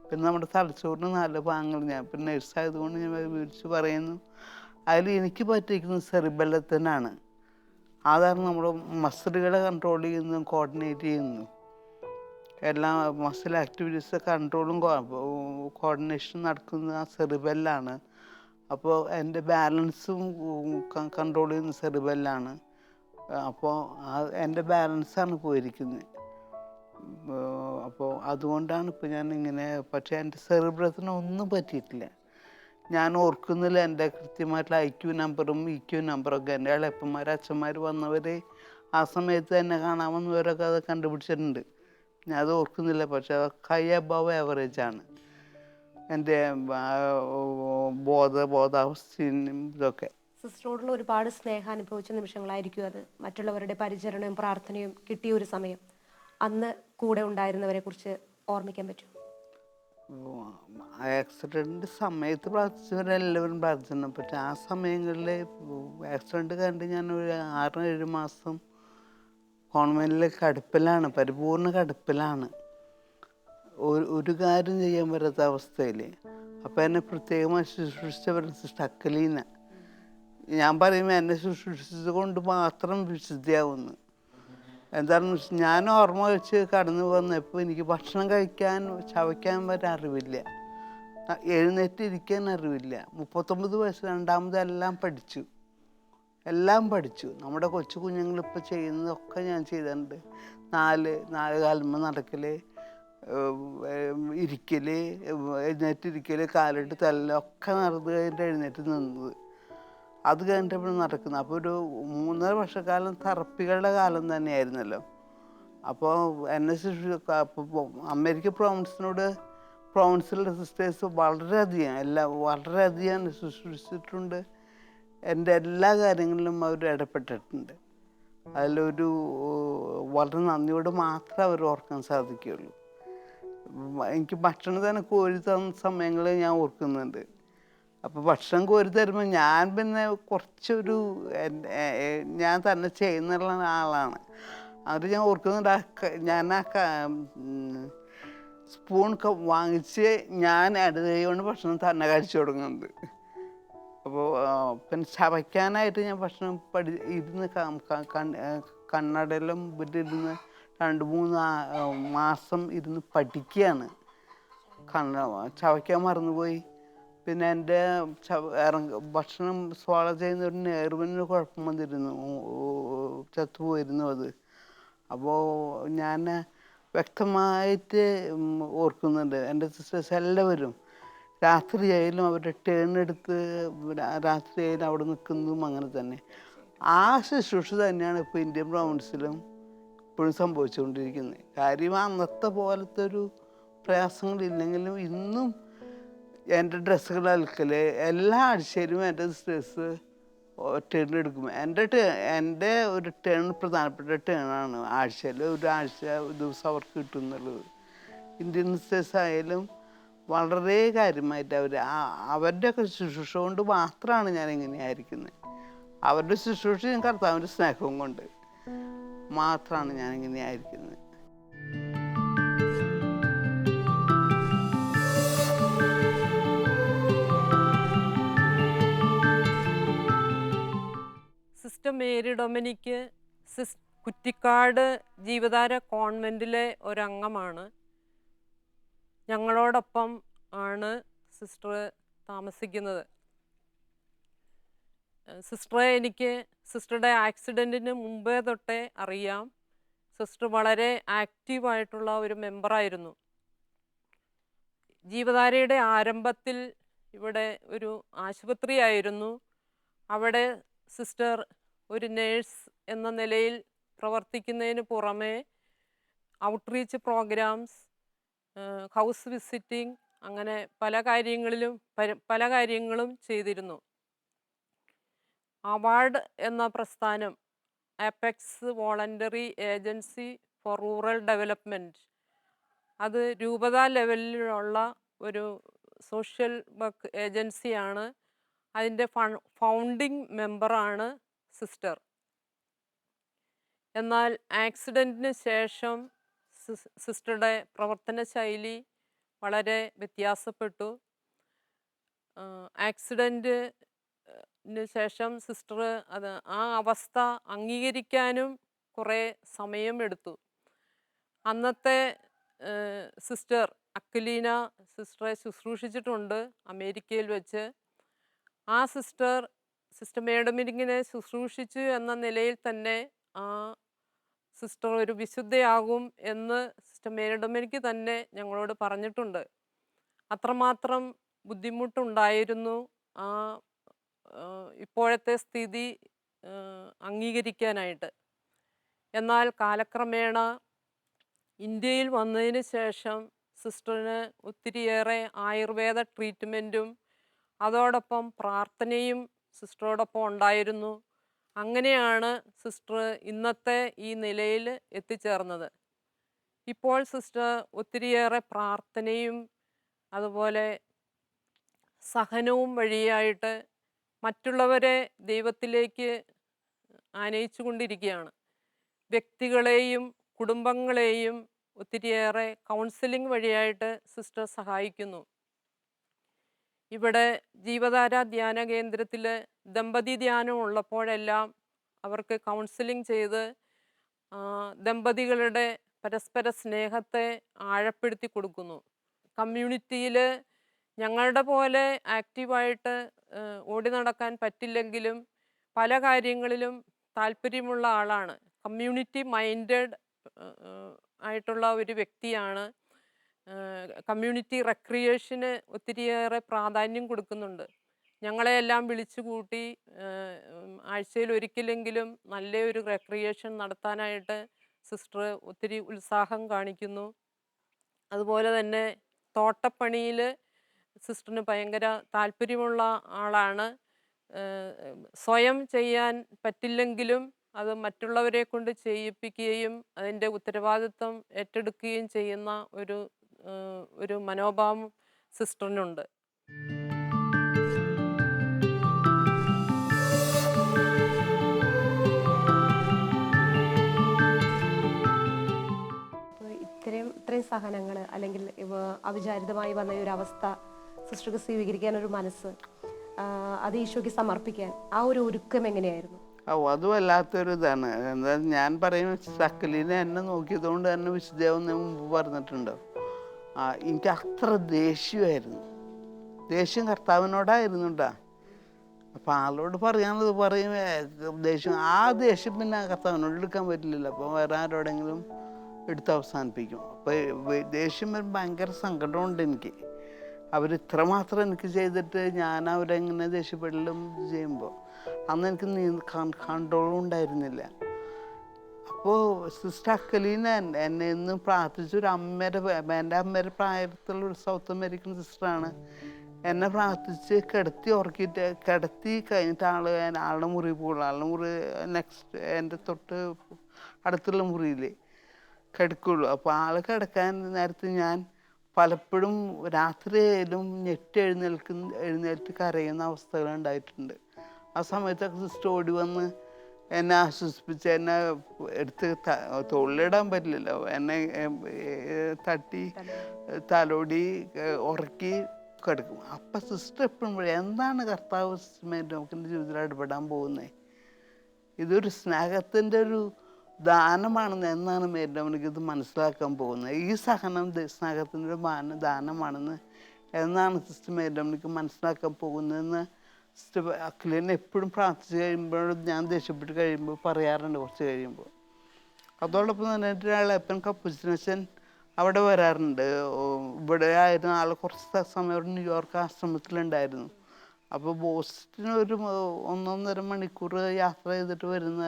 പിന്നെ നമ്മുടെ തലച്ചോറിന് 4 ഭാഗങ്ങൾ, ഞാൻ പിന്നെ നഴ്സായതുകൊണ്ട് ഞാൻ വിളിച്ച് പറയുന്നു, അതിൽ എനിക്ക് പറ്റിയിരിക്കുന്നത് സെറിബെല്ലത്തിനാണ്. അതാണ് നമ്മുടെ മസിലുകളെ കൺട്രോൾ ചെയ്യുന്നതും കോർഡിനേറ്റ് ചെയ്യുന്നതും. എല്ലാ മസിൽ ആക്ടിവിറ്റീസ് കൺട്രോളും കോർഡിനേഷൻ നടക്കുന്നത് ആ സെറിബെല്ലാണ്. അപ്പോൾ എൻ്റെ ബാലൻസും കൺട്രോൾ ചെയ്യുന്ന സെറിബെല്ലാണ്. അപ്പോൾ എൻ്റെ ബാലൻസാണ് പോയിരിക്കുന്നത്. അപ്പോൾ അതുകൊണ്ടാണ് ഇപ്പോൾ ഞാൻ ഇങ്ങനെ. പക്ഷേ എൻ്റെ സെറിബ്രത്തിന് ഒന്നും പറ്റിയിട്ടില്ല. ഞാൻ ഓർക്കുന്നില്ല എൻ്റെ കൃത്യമായിട്ടുള്ള IQ നമ്പറും EQ നമ്പറൊക്കെ. എൻ്റെ ഇളയപ്പന്മാർ അച്ഛന്മാർ വന്നവർ ആ സമയത്ത് തന്നെ കാണാൻ വന്നവരൊക്കെ അത് കണ്ടുപിടിച്ചിട്ടുണ്ട്. ഞാൻ അത് ഓർക്കുന്നില്ല. പക്ഷേ ഹൈ അബവ് ആവറേജാണ് എൻ്റെ ബോധാവസ്ഥയും ഇതൊക്കെ. സിസ്റ്ററോടുള്ള ഒരുപാട് സ്നേഹം അനുഭവിച്ച നിമിഷങ്ങളായിരിക്കും അത്. മറ്റുള്ളവരുടെ പരിചരണവും പ്രാർത്ഥനയും കിട്ടിയ ഒരു സമയം. അന്ന് കൂടെ ഉണ്ടായിരുന്നവരെ കുറിച്ച് ഓർമ്മിക്കാൻ പറ്റും? ആക്സിഡൻറ്റ് സമയത്ത് പ്രാർത്ഥിച്ചവരെല്ലാവരും പ്രാർത്ഥിച്ചിട്ടുണ്ട്. പക്ഷെ ആ സമയങ്ങളിൽ ആക്സിഡൻറ്റ് കണ്ട് ഞാൻ ഒരു 6-7 മാസം കോൺവെൻറ്റിലെ കടുപ്പിലാണ്, പരിപൂർണ്ണ കടുപ്പിലാണ്. ഒരു കാര്യം ചെയ്യാൻ പറ്റാത്ത അവസ്ഥയിൽ. അപ്പോൾ എന്നെ പ്രത്യേകമായി ശുശ്രൂഷിച്ചവർ സിസ്റ്റർ അക്കലീന. ഞാൻ പറയുമ്പോൾ എന്നെ ശുശ്രൂഷിച്ചത് കൊണ്ട് മാത്രം വിശുദ്ധിയാവുന്നു. എന്താണെന്ന് വെച്ചാൽ ഞാൻ ഓർമ്മ വെച്ച് കടന്നു വന്നപ്പോൾ എനിക്ക് ഭക്ഷണം കഴിക്കാൻ ചവയ്ക്കാൻ വരെ അറിവില്ല, എഴുന്നേറ്റിരിക്കാൻ അറിവില്ല. 39 വയസ്സ് രണ്ടാമതെല്ലാം പഠിച്ചു. നമ്മുടെ കൊച്ചു കുഞ്ഞുങ്ങളിപ്പോൾ ചെയ്യുന്നതൊക്കെ ഞാൻ ചെയ്തിട്ടുണ്ട്. 4 കാലുമ്മ നടക്കൽ, ഇരിക്കൽ, എഴുന്നേറ്റിരിക്കൽ, കാലിട്ട് തല്ലൊക്കെ നടന്നു കഴിഞ്ഞിട്ട് എഴുന്നേറ്റ് നിന്നത്. അത് കഴിഞ്ഞിട്ടപ്പോൾ നടക്കുന്നത്. അപ്പോൾ ഒരു 3.5 വർഷക്കാലം തെറപ്പികളുടെ കാലം തന്നെയായിരുന്നല്ലോ. അപ്പോൾ എന്നെ അമേരിക്ക പ്രോവിൻസിലെ സിസ്റ്റേഴ്സ് വളരെയധികം ശുശ്രൂഷിച്ചിട്ടുണ്ട്. എൻ്റെ എല്ലാ കാര്യങ്ങളിലും അവർ ഇടപെട്ടിട്ടുണ്ട്. അതിലൊരു വളരെ നന്ദിയോട് മാത്രമേ അവർ ഓർക്കാൻ സാധിക്കുകയുള്ളൂ. എനിക്ക് ഭക്ഷണം തന്നെ കോരി തന്ന സമയങ്ങൾ ഞാൻ ഓർക്കുന്നുണ്ട്. അപ്പോൾ ഭക്ഷണം കോരി തരുമ്പോൾ ഞാൻ പിന്നെ കുറച്ചൊരു ഞാൻ തന്നെ ചെയ്യുന്നുള്ള ആളാണ്. അത് ഞാൻ ഓർക്കുന്നുണ്ട്. ഞാൻ സ്പൂൺ വാങ്ങിച്ച് ഞാൻ ഇടകൈ കൊണ്ട് ഭക്ഷണം തന്നെ കഴിച്ചു തുടങ്ങുന്നുണ്ട്. അപ്പോൾ പിന്നെ ചവയ്ക്കാനായിട്ട് ഞാൻ ഭക്ഷണം ഇരുന്ന് കണ്ണടയിലും ഇരുന്ന് 2-3 മാസം ഇരുന്ന് പഠിക്കുകയാണ്. ചവയ്ക്കാൻ മറന്നുപോയി. പിന്നെ എൻ്റെ ഭക്ഷണം സ്വാള ചെയ്യുന്ന ഒരു നെർവിന് കുഴപ്പം വന്നിരുന്നു, ചത്തുപോയിരുന്നു അത്. അപ്പോൾ ഞാൻ വ്യക്തമായിട്ട് ഓർക്കുന്നുണ്ട്. എൻ്റെ സിസ്റ്റേഴ്സ് എല്ലാവരും രാത്രിയായാലും അവരുടെ ടേൺ എടുത്ത് രാത്രിയായാലും അവിടെ നിൽക്കുന്നതും അങ്ങനെ തന്നെ. ആ ശുശ്രൂഷ തന്നെയാണ് ഇപ്പോൾ ഇന്ത്യൻ പ്രൊവിൻസിലും ഇപ്പോഴും സംഭവിച്ചുകൊണ്ടിരിക്കുന്നത്. കാര്യം അന്നത്തെ പോലത്തെ ഒരു പ്രയാസങ്ങളില്ലെങ്കിലും ഇന്നും എൻ്റെ ഡ്രസ്സുകൾ അലക്കൽ എല്ലാ ആഴ്ചയിലും എൻ്റെ സിസ്റ്റേഴ്സ് ടേൺ എടുക്കും. എൻ്റെ ഒരു പ്രധാനപ്പെട്ട ടേണാണ് ആഴ്ചയിൽ. ഒരു ദിവസം അവർക്ക് കിട്ടുന്നുള്ളത്. ഇന്ത്യൻ സിസ്റ്റേഴ്സ് ആയാലും വളരെ കാര്യമായിട്ട് അവരുടെയൊക്കെ ശുശ്രൂഷ കൊണ്ട് മാത്രമാണ് ഞാൻ ഇങ്ങനെയായിരിക്കുന്നത്. അവരുടെ ശുശ്രൂഷയും കർത്താവിൻ്റെ സ്നേഹവും കൊണ്ട് മാത്രമാണ് ഞാൻ ഇങ്ങനെയായിരിക്കുന്നത്. സിസ്റ്റർ മേരി ഡൊമിനിക്ക് കുറ്റിക്കാട് ജീവധാര കോൺവെൻറ്റിലെ ഒരംഗമാണ്. ഞങ്ങളോടൊപ്പം ആണ് സിസ്റ്റർ താമസിക്കുന്നത്. സിസ്റ്ററെ എനിക്ക് സിസ്റ്ററുടെ ആക്സിഡൻറ്റിന് മുമ്പേ തൊട്ടേ അറിയാം. സിസ്റ്റർ വളരെ ആക്റ്റീവായിട്ടുള്ള ഒരു മെമ്പറായിരുന്നു. ജീവധാരയുടെ ആരംഭത്തിൽ ഇവിടെ ഒരു ആശുപത്രിയായിരുന്നു. അവിടെ സിസ്റ്റർ ഒരു നേഴ്സ് എന്ന നിലയിൽ പ്രവർത്തിക്കുന്നതിന് പുറമെ ഔട്ട്റീച്ച് പ്രോഗ്രാംസ്, ഹൗസ് വിസിറ്റിംഗ്, അങ്ങനെ പല കാര്യങ്ങളും ചെയ്തിരുന്നു. അവാർഡ് എന്ന പ്രസ്ഥാനം apex voluntary agency four rural development, അത് രൂപതാ ലെവലിലുള്ള ഒരു സോഷ്യൽ വർക്ക് ഏജൻസിയാണ്. അതിൻ്റെ ഫൗണ്ടിങ് മെമ്പറാണ് സിസ്റ്റർ. എന്നാൽ ആക്സിഡൻറ്റിന് ശേഷം സിസ്റ്ററുടെ പ്രവർത്തന ശൈലി വളരെ വ്യത്യാസപ്പെട്ടു. ആക്സിഡൻറ്റിന് ശേഷം സിസ്റ്റർ ആ അവസ്ഥ അംഗീകരിക്കാനും കുറേ സമയമെടുത്തു. അന്നത്തെ സിസ്റ്റർ അക്വലീന സിസ്റ്ററെ ശുശ്രൂഷിച്ചിട്ടുണ്ട് അമേരിക്കയിൽ വെച്ച്. ആ സിസ്റ്റർ മേഡമിനെ ശുശ്രൂഷിച്ചു എന്ന നിലയിൽ തന്നെ ആ സിസ്റ്റർ ഒരു വിശുദ്ധയാകും എന്ന് സിസ്റ്റർ മേഡമിനിക്ക് തന്നെ ഞങ്ങളോട് പറഞ്ഞിട്ടുണ്ട്. അത്രമാത്രം ബുദ്ധിമുട്ടുണ്ടായിരുന്നു ആ ഇപ്പോഴത്തെ സ്ഥിതി അംഗീകരിക്കാനായിട്ട്. എന്നാൽ കാലക്രമേണ ഇന്ത്യയിൽ വന്നതിന് ശേഷം സിസ്റ്ററിന് ഒത്തിരിയേറെ ആയുർവേദ ട്രീറ്റ്മെൻറ്റും അതോടൊപ്പം പ്രാർത്ഥനയും സിസ്റ്ററോടൊപ്പം ഉണ്ടായിരുന്നു. അങ്ങനെയാണ് സിസ്റ്റർ ഇന്നത്തെ ഈ നിലയിൽ എത്തിച്ചേർന്നത്. ഇപ്പോൾ സിസ്റ്റർ ഒത്തിരിയേറെ പ്രാർത്ഥനയും അതുപോലെ സഹനവും വഴിയായിട്ട് മറ്റുള്ളവരെ ദൈവത്തിലേക്ക് ആനയിച്ചു കൊണ്ടിരിക്കുകയാണ്. വ്യക്തികളെയും കുടുംബങ്ങളെയും ഒത്തിരിയേറെ കൗൺസിലിംഗ് വഴിയായിട്ട് സിസ്റ്റർ സഹായിക്കുന്നു. ഇവിടെ ജീവധാര ധ്യാന കേന്ദ്രത്തിൽ ദമ്പതി ധ്യാനം ഉള്ളപ്പോഴെല്ലാം അവർക്ക് കൗൺസിലിംഗ് ചെയ്ത് ദമ്പതികളുടെ പരസ്പര സ്നേഹത്തെ ആഴപ്പെടുത്തി കൊടുക്കുന്നു. കമ്മ്യൂണിറ്റിയിൽ ഞങ്ങളുടെ പോലെ ആക്റ്റീവായിട്ട് ഓടി നടക്കാൻ പറ്റില്ലെങ്കിലും പല കാര്യങ്ങളിലും താല്പര്യമുള്ള ആളാണ്. കമ്മ്യൂണിറ്റി മൈൻഡഡ് ആയിട്ടുള്ള ഒരു വ്യക്തിയാണ്. കമ്മ്യൂണിറ്റി റെക്രിയേഷന് ഒത്തിരിയേറെ പ്രാധാന്യം കൊടുക്കുന്നുണ്ട്. ഞങ്ങളെയെല്ലാം വിളിച്ചു കൂട്ടി ആഴ്ചയിൽ ഒരിക്കലെങ്കിലും നല്ലൊരു റെക്രിയേഷൻ നടത്താനായിട്ട് സിസ്റ്റർ ഒത്തിരി ഉത്സാഹം കാണിക്കുന്നു. അതുപോലെ തന്നെ തോട്ടപ്പണിയിൽ സിസ്റ്ററിന് ഭയങ്കര താല്പര്യമുള്ള ആളാണ്. സ്വയം ചെയ്യാൻ പറ്റില്ലെങ്കിലും അത് മറ്റുള്ളവരെ കൊണ്ട് ചെയ്യിപ്പിക്കുകയും അതിൻ്റെ ഉത്തരവാദിത്വം ഏറ്റെടുക്കുകയും ചെയ്യുന്ന ഒരു മനോഭാവം സിസ്റ്ററിനുണ്ട്. ഇത്രയും സഹനങ്ങൾ അല്ലെങ്കിൽ അവിചാരിതമായി വന്ന ഒരു അവസ്ഥ സിസ്റ്റർക്ക് സ്വീകരിക്കാൻ ഒരു മനസ്സ്, അത് ഈശോയ്ക്ക് സമർപ്പിക്കാൻ ആ ഒരു ഒരുക്കം എങ്ങനെയായിരുന്നു? അത് വല്ലാത്തൊരു ഇതാണ്. എന്താ ഞാൻ പറയും, സക്കലീനെ എന്നെ നോക്കിയതുകൊണ്ട് തന്നെ വിശുദ്ധയാവുന്ന മുമ്പ് പറഞ്ഞിട്ടുണ്ട്. എനിക്ക് അത്ര ദേഷ്യമായിരുന്നു. ദേഷ്യം കർത്താവിനോടായിരുന്നു കേട്ടോ. അപ്പം ആളോട് പറയാനുള്ളത് പറയും, ദേഷ്യം. ആ ദേഷ്യം പിന്നെ കർത്താവിനോട് എടുക്കാൻ പറ്റില്ലല്ലോ. അപ്പോൾ വേറെ ആരോടെങ്കിലും എടുത്ത് അവസാനിപ്പിക്കും. അപ്പോൾ ദേഷ്യം വരുമ്പോൾ ഭയങ്കര സങ്കടമുണ്ട് എനിക്ക്. അവരിത്രമാത്രം എനിക്ക് ചെയ്തിട്ട് ഞാൻ അവരെങ്ങനെ ദേഷ്യപ്പെടലും ചെയ്യുമ്പോൾ അന്ന് എനിക്ക് കൺട്രോളും ഉണ്ടായിരുന്നില്ല. അപ്പോൾ സിസ്റ്റർ അക്കലീന എന്നെ എന്നും പ്രാർത്ഥിച്ചു. എൻ്റെ അമ്മയുടെ പ്രായത്തിലുള്ള ഒരു സൗത്ത് അമേരിക്കൻ സിസ്റ്ററാണ്. എന്നെ പ്രാർത്ഥിച്ച് കിടത്തി കഴിഞ്ഞിട്ട് ആളുടെ മുറി പോകുള്ളൂ. ആളുടെ മുറി നെക്സ്റ്റ് എൻ്റെ തൊട്ട് അടുത്തുള്ള മുറിയിൽ കിടക്കുള്ളൂ. അപ്പോൾ ആൾ കിടക്കാൻ നേരത്ത് ഞാൻ പലപ്പോഴും രാത്രിയായാലും എഴുന്നേറ്റ് കരയുന്ന അവസ്ഥകൾ ഉണ്ടായിട്ടുണ്ട്. ആ സമയത്തൊക്കെ സിസ്റ്റർ ഓടി വന്ന് എന്നെ ആശ്വസിപ്പിച്ച് എന്നെ എടുത്ത് തൊള്ളിടാൻ പറ്റില്ലല്ലോ, എന്നെ തട്ടി തലോടി ഉറക്കി കിടക്കും. അപ്പം സിസ്റ്റർ എപ്പോഴും എന്താണ് കർത്താവ് നമുക്ക് എൻ്റെ ജീവിതത്തിൽ ഇടപെടാൻ പോകുന്നത്, ഇതൊരു സ്നേഹത്തിൻ്റെ ഒരു ദാനമാണെന്ന് എന്നാണ് മേരിനവനിക്ക് മനസ്സിലാക്കാൻ പോകുന്നത്. ഈ സഹനം സ്നേഹത്തിൻ്റെ ഒരു ദാനമാണെന്ന് എന്നാണ് സിസ്റ്റർ മേരിനവനിക്ക് മനസ്സിലാക്കാൻ പോകുന്നതെന്ന് സിസ്റ്റർ അഖിലേനെ എപ്പോഴും പ്രാർത്ഥിച്ച് കഴിയുമ്പോഴും ഞാൻ ദേഷ്യപ്പെട്ട് കഴിയുമ്പോൾ പറയാറുണ്ട് കുറച്ച് കഴിയുമ്പോൾ. അതോടൊപ്പം തന്നെ എൻ്റെ ഇളയപ്പൻ കപ്പുച്ചിനച്ചൻ അവിടെ വരാറുണ്ട്. ഇവിടെ ആയിരുന്ന ആൾ കുറച്ച് സമയം ന്യൂയോർക്ക് ആശ്രമത്തിലുണ്ടായിരുന്നു. അപ്പോൾ ബോസ്റ്റിന് ഒരു 1.5 മണിക്കൂർ യാത്ര ചെയ്തിട്ട് വരുന്ന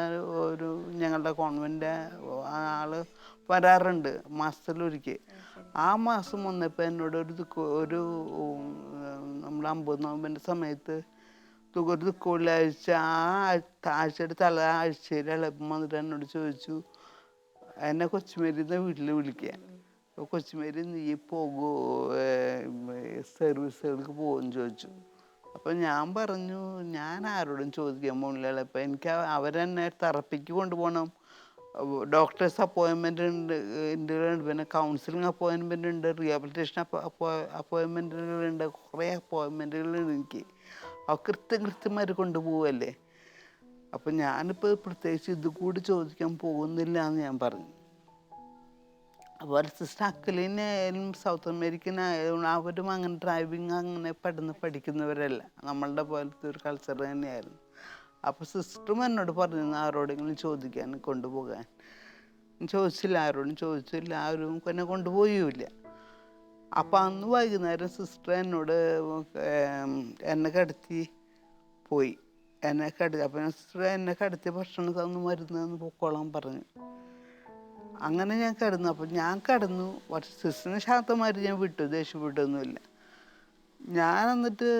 ഒരു ഞങ്ങളുടെ കോൺവെൻ്റ് ആൾ വരാറുണ്ട് മാസത്തിലൊരിക്കൽ. ആ മാസം വന്നപ്പോൾ എന്നോട് ഒരു നമ്മൾ 50 നോമ്പിൻ്റെ സമയത്ത് ഒരു ദുഃഖമില്ലാഴ്ച ആഴ്ചയുടെ തല ആഴ്ചയിൽ എളുപ്പം വന്നിട്ട് എന്നോട് ചോദിച്ചു, എന്നെ കൊച്ചുമേരിന്ന് വീട്ടിൽ വിളിക്കാൻ. അപ്പോൾ കൊച്ചുമേരി നീ പോകുമോ, സർവീസുകൾക്ക് പോകുമെന്ന് ചോദിച്ചു. അപ്പം ഞാൻ പറഞ്ഞു ഞാൻ ആരോടും ചോദിക്കാൻ പോകുന്നില്ല. അപ്പം എനിക്ക് അവരെന്നെ തെറപ്പിക്ക് കൊണ്ടുപോകണം, ഡോക്ടേഴ്സ് അപ്പോയിൻമെൻ്റ് ഉണ്ട്, പിന്നെ കൗൺസിലിംഗ് അപ്പോയിൻമെൻ്റ് ഉണ്ട്, റീഹാബിലിറ്റേഷൻ അപ്പോയിൻമെൻറ്റുകളുണ്ട്, കുറേ അപ്പോയിൻമെൻറ്റുകളുണ്ട് എനിക്ക്. അവ കൃത്യമായിട്ട് കൊണ്ടുപോവല്ലേ. അപ്പം ഞാനിപ്പോൾ പ്രത്യേകിച്ച് ഇത് കൂടി ചോദിക്കാൻ പോകുന്നില്ല എന്ന് ഞാൻ പറഞ്ഞു. അപ്പോൾ സിസ്റ്റർ അക്കലിനായാലും സൗത്ത് അമേരിക്കൻ ആയാലും അവരും അങ്ങനെ ഡ്രൈവിങ് അങ്ങനെ പഠിക്കുന്നവരല്ല, നമ്മളുടെ പോലത്തെ ഒരു കൾച്ചർ തന്നെയായിരുന്നു. അപ്പോൾ സിസ്റ്ററും എന്നോട് പറഞ്ഞു ആരോടെങ്കിലും ചോദിക്കാൻ കൊണ്ടുപോകാൻ. ചോദിച്ചില്ല, ആരോടും ചോദിച്ചില്ല, ആരും എന്നെ കൊണ്ടുപോയില്ല. അപ്പം അന്ന് വൈകുന്നേരം സിസ്റ്റർ എന്നോട് എന്നെ കിടത്തി പോയി. അപ്പം സിസ്റ്റർ എന്നെ കിടത്തി ഭക്ഷണം തന്നു മരുന്ന് പൊക്കോളാൻ പറഞ്ഞു. അങ്ങനെ ഞാൻ കിടന്നു. അപ്പം ഞാൻ കിടന്നു, പക്ഷെ സിസ്റ്ററിന് ശാന്തമായിട്ട് ഞാൻ വിട്ടു, ദേഷ്യപ്പെട്ടൊന്നുമില്ല. ഞാൻ എന്നിട്ട്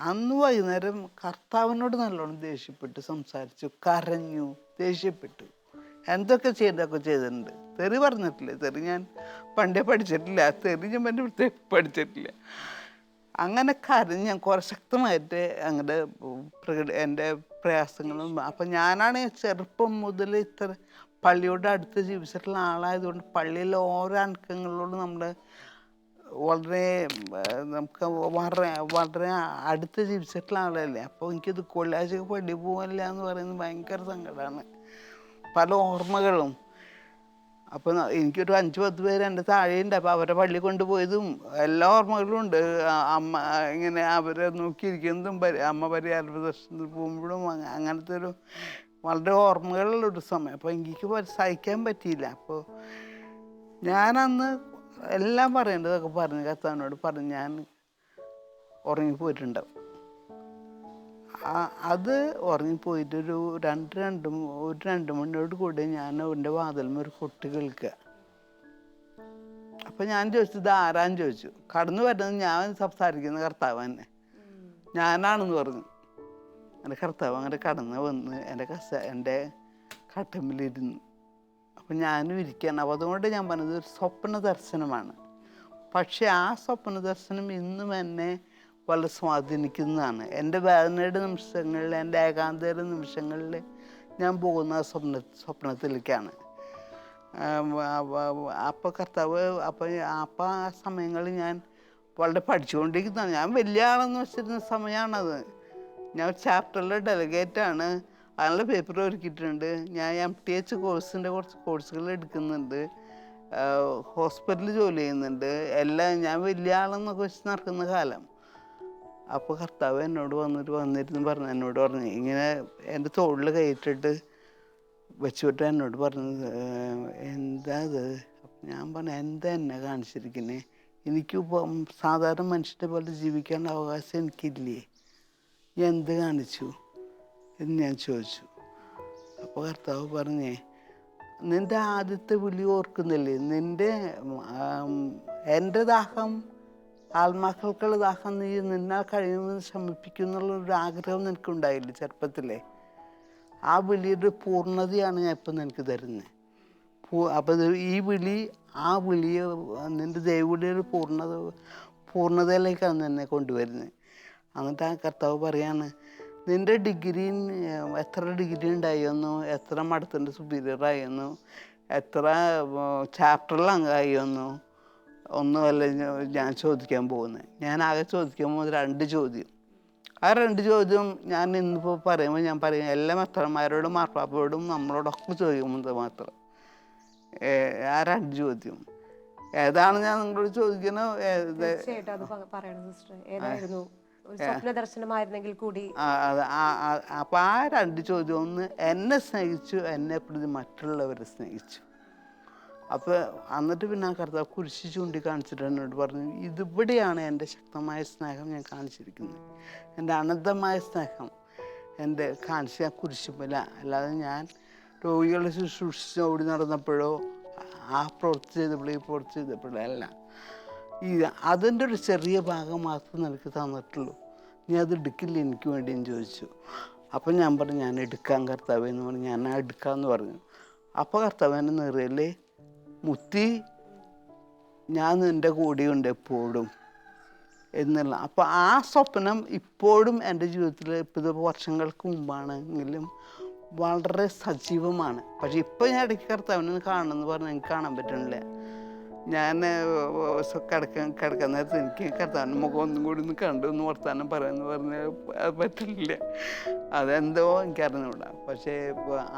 അന്ന് വൈകുന്നേരം കർത്താവിനോട് നല്ലോണം ദേഷ്യപ്പെട്ട് സംസാരിച്ചു, കരഞ്ഞു, ദേഷ്യപ്പെട്ടു. എന്തൊക്കെ ചെയ്തിട്ടുണ്ട്. തെറി പറഞ്ഞിട്ടില്ല, തെറി ഞാൻ പണ്ടേ പഠിച്ചിട്ടില്ല, തെറി ഞാൻ പണ്ടേ പഠിച്ചിട്ടില്ല. അങ്ങനെ കരഞ്ഞ് ഞാൻ കുറേ ശക്തമായിട്ട് അങ്ങനെ എൻ്റെ പ്രയാസങ്ങളും. അപ്പം ഞാനാണ് ചെറുപ്പം മുതൽ ഇത്ര പള്ളിയോട് അടുത്ത് ജീവിച്ചിട്ടുള്ള ആളായതുകൊണ്ട് പള്ളിയിലെ ഓരോ അംഗങ്ങളോട് നമുക്ക് വളരെ അടുത്ത് ജീവിച്ചിട്ടുള്ള ആളല്ലേ. അപ്പോൾ എനിക്കിത് കൊള്ളാഴ്ചക്ക് പള്ളി പോകില്ല എന്ന് പറയുന്നത് ഭയങ്കര സങ്കടമാണ്, പല ഓർമ്മകളും. അപ്പോൾ എനിക്കൊരു 5-10 പേര് എൻ്റെ താഴെയുണ്ട്. അപ്പോൾ അവരെ പള്ളി കൊണ്ടുപോയതും എല്ലാ ഓർമ്മകളും ഉണ്ട്. അമ്മ ഇങ്ങനെ അവരെ നോക്കിയിരിക്കുന്നതും അമ്മ പരിഹാര പ്രദർശനത്തിൽ പോകുമ്പോഴും അങ്ങനത്തെ ഒരു വളരെ ഓർമ്മകളുള്ളൊരു സമയം. അപ്പോൾ എനിക്ക് സഹിക്കാൻ പറ്റിയില്ല. അപ്പോൾ ഞാനന്ന് എല്ലാം പറയേണ്ടതൊക്കെ പറഞ്ഞു, കർത്താവിനോട് പറഞ്ഞു ഞാൻ ഉറങ്ങിപ്പോയിട്ടുണ്ടാവും. അത് ഉറങ്ങിപ്പോയിട്ടൊരു 2 മണിയോട് കൂടി ഞാൻ എൻ്റെ വാതിൽമ ഒരു കൊട്ട് കേൾക്കുക. അപ്പം ഞാൻ ചോദിച്ചത് ആരാന്ന് ചോദിച്ചു. കടന്നു വരുന്നത് ഞാൻ സംസാരിക്കുന്ന കർത്താവ് തന്നെ, ഞാനാണെന്ന് പറഞ്ഞു. എൻ്റെ കർത്താവ് അങ്ങനെ കടന്ന് വന്ന് എൻ്റെ കട്ടിലിരുന്നു. അപ്പം ഞാനും ഇരിക്കുകയാണ്. അപ്പോൾ അതുകൊണ്ട് ഞാൻ പറഞ്ഞത് ഒരു സ്വപ്ന ദർശനമാണ്. പക്ഷെ ആ സ്വപ്ന ദർശനം ഇന്നും എന്നെ വളരെ സ്വാധീനിക്കുന്നതാണ്. എൻ്റെ വേദനയുടെ നിമിഷങ്ങളിൽ, എൻ്റെ ഏകാന്തയുടെ നിമിഷങ്ങളിൽ ഞാൻ പോകുന്ന സ്വപ്നത്തിലേക്കാണ്. അപ്പോൾ കർത്താവ് അപ്പം ആ സമയങ്ങളിൽ ഞാൻ വളരെ പഠിച്ചുകൊണ്ടിരിക്കുന്നതാണ്. ഞാൻ വലിയ ആളെന്ന് വെച്ചിരുന്ന സമയമാണത്. ഞാൻ ചാപ്റ്ററിലെ ഡെലിഗേറ്റാണ്, അതിനുള്ള പേപ്പർ ഒരുക്കിയിട്ടുണ്ട്. ഞാൻ MTH കോഴ്സിൻ്റെ കുറച്ച് കോഴ്സുകൾ എടുക്കുന്നുണ്ട്, ഹോസ്പിറ്റലിൽ ജോലി ചെയ്യുന്നുണ്ട്, എല്ലാം ഞാൻ വലിയ ആളെന്നൊക്കെ വെച്ച് നടക്കുന്ന കാലം. അപ്പോൾ കർത്താവ് എന്നോട് വന്നിരുന്ന് പറഞ്ഞു ഇങ്ങനെ എൻ്റെ തോളിൽ കയറ്റിട്ട് വെച്ചുവിട്ട് എന്നോട് പറഞ്ഞത് എന്താ അത്. ഞാൻ പറഞ്ഞു എന്താ എന്നെ കാണിച്ചിരിക്കുന്നേ, എനിക്കിപ്പം സാധാരണ മനുഷ്യൻ്റെ പോലെ ജീവിക്കേണ്ട അവകാശം എനിക്കില്ലേ, എന്ത് കാണിച്ചു എന്ന് ഞാൻ ചോദിച്ചു. അപ്പോൾ കർത്താവ് പറഞ്ഞേ, നിൻ്റെ ആദ്യത്തെ വിളി ഓർക്കുന്നില്ലേ, എൻ്റെ ദാഹം, ആത്മാക്കൾക്കുള്ള ദാഹം നീ നിന്നാൽ കഴിയുമെന്ന് ശമിപ്പിക്കുന്നുള്ളൊരു ആഗ്രഹം നിനക്കുണ്ടായില്ലേ ചെറുപ്പത്തിലെ. ആ വിളിയുടെ പൂർണ്ണതയാണ് ഞാൻ ഇപ്പം നിനക്ക് തരുന്നത്. അപ്പോൾ ഈ വിളി, ആ വിളിയെ നിൻ്റെ ദൈവവിളിയുടെ പൂർണ്ണതയിലേക്കാണ് എന്നെ കൊണ്ടുവരുന്നത്. എന്നിട്ട് ആ കർത്താവ് പറയാണ്, നിൻ്റെ ഡിഗ്രി എത്ര ഡിഗ്രി ഉണ്ടായെന്നോ, എത്ര മഠത്തിൻ്റെ സുപ്പീരിയർ ആയെന്നോ, എത്ര ചാപ്റ്ററിൽ അംഗമായെന്നോ ഒന്നുമല്ല ഞാൻ ചോദിക്കാൻ പോകുന്നത്. ഞാൻ ആകെ ചോദിക്കാൻ പോകുന്നത് 2 ചോദ്യം. ആ 2 ചോദ്യം ഞാൻ ഇന്നിപ്പോൾ പറയുമ്പോൾ ഞാൻ പറയും എല്ലാ മെത്രന്മാരോടും മാർപ്പാപ്പയോടും നമ്മളോടൊക്കെ ചോദിക്കുന്നത് മാത്രം. ആ 2 ചോദ്യം ഏതാണ് ഞാൻ നിങ്ങളോട് ചോദിക്കുന്നത്? തീർച്ചയായിട്ടും അത് പറയണം സിസ്റ്റർ. ഏതായിരുന്നു? സ്വപ്ന ദർശനമായിരുന്നെങ്കിൽ കൂടി. അപ്പം ആ 2 ചോദ്യം, ഒന്ന് എന്നെ സ്നേഹിച്ചു, എന്നെ പ്രതി മറ്റുള്ളവരെ സ്നേഹിച്ചു. അപ്പോൾ എന്നിട്ട് പിന്നെ ആ കർത്താവ് കുരിശ് ചൂണ്ടിക്കാണിച്ചിട്ട് എന്നോട് പറഞ്ഞു, ഇതിവിടെയാണ് എൻ്റെ ശക്തമായ സ്നേഹം ഞാൻ കാണിച്ചിരിക്കുന്നത്, എൻ്റെ അനന്തമായ സ്നേഹം എൻ്റെ കാണിച്ച കുരിശുമല. അല്ലാതെ ഞാൻ രോഗികളെ ശുശ്രൂഷിച്ച് ഓടി നടന്നപ്പോഴോ ആ പ്രവൃത്തി ചെയ്തപ്പോഴോ ഈ പ്രവൃത്തി ചെയ്തപ്പോഴോ അല്ല. അതിൻ്റെ ഒരു ചെറിയ ഭാഗം മാത്രം നിനക്ക് തന്നിട്ടുള്ളൂ, നീ അത് എടുക്കില്ല എനിക്ക് വേണ്ടിയെന്ന് ചോദിച്ചു. അപ്പം ഞാൻ പറഞ്ഞു, ഞാൻ എടുക്കാം കർത്താവേ എന്ന് പറഞ്ഞു. ഞാൻ എടുക്കാമെന്ന് പറഞ്ഞു. അപ്പോൾ കർത്താവ് എന്നെ നിറയല്ലേ മുത്തി, ഞാൻ നിൻ്റെ കൂടെയുണ്ട് എപ്പോഴും എന്നുള്ള. അപ്പോൾ ആ സ്വപ്നം ഇപ്പോഴും എൻ്റെ ജീവിതത്തിൽ, ഇപ്പോൾ ഇത് വർഷങ്ങൾക്ക് മുമ്പാണെങ്കിലും വളരെ സജീവമാണ്. പക്ഷെ ഇപ്പോൾ ഞാൻ ഇടയ്ക്ക് കർത്താവിനെ കാണണമെന്ന് പറഞ്ഞാൽ എനിക്ക് കാണാൻ പറ്റണില്ല. ഞാൻ കിടക്കാൻ നേരത്ത് എനിക്ക് കർത്താവിൻ്റെ മുഖം ഒന്നും കൂടി ഒന്ന് കണ്ടു ഒന്ന് വർത്താനം പറയാമെന്ന് പറഞ്ഞാൽ അത് പറ്റില്ല. അതെന്തോ എനിക്കറിഞ്ഞൂടാ. പക്ഷേ